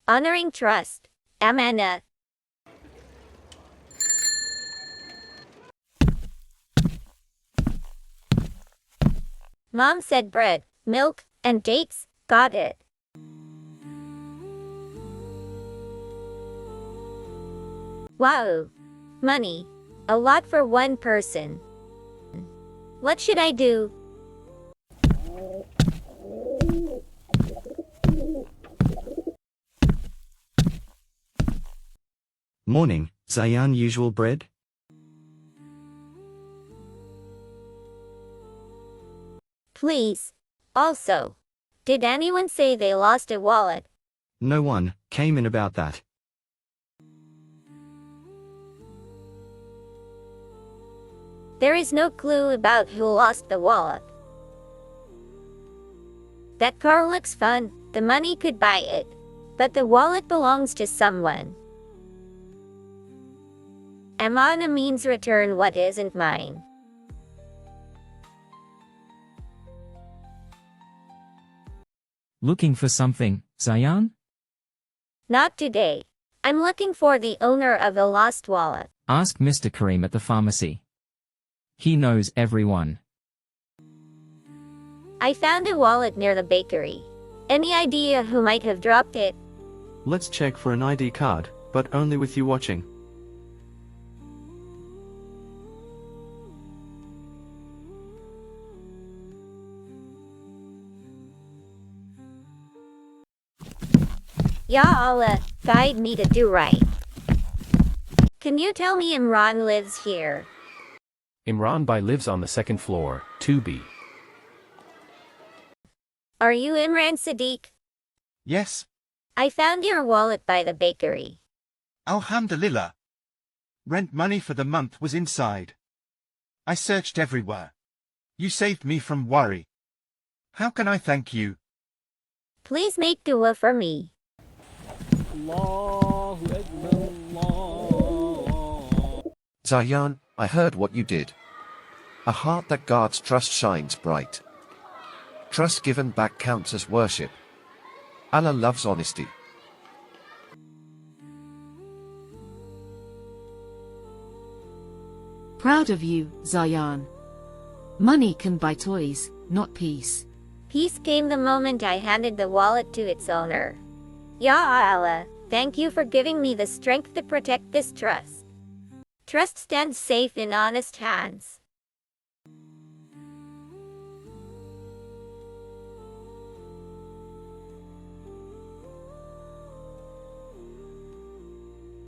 Honoring trust. Amānah. Mom said bread, milk, and dates. Got it. Wow. Money. A lot for one person. What should I do? Morning, Zayan. Usual bread? Please. Also, did anyone say they lost a wallet? No one came in about that. There is no clue about who lost the wallet. That car looks fun, the money could buy it. But the wallet belongs to someone. Amānah means return what isn't mine. Looking for something, Zayan? Not today. I'm looking for the owner of a lost wallet. Ask Mr. Kareem at the pharmacy. He knows everyone. I found a wallet near the bakery. Any idea who might have dropped it? Let's check for an ID card, but only with you watching. Ya Allah, guide me to do right. Can you tell me Imran lives here? Imran Bhai lives on the second floor, 2B. Are you Imran Sadiq? Yes, I found your wallet by the bakery. Alhamdulillah. Rent money for the month was inside. I searched everywhere. You saved me from worry. How can I thank you? Please make dua for me. Zayan, I heard what you did. A heart that guards trust shines bright. Trust given back counts as worship. Allah loves honesty. Proud of you, Zayan. Money can buy toys, not peace. Peace came the moment I handed the wallet to its owner. Ya Allah, thank you for giving me the strength to protect this trust. Trust stands safe in honest hands.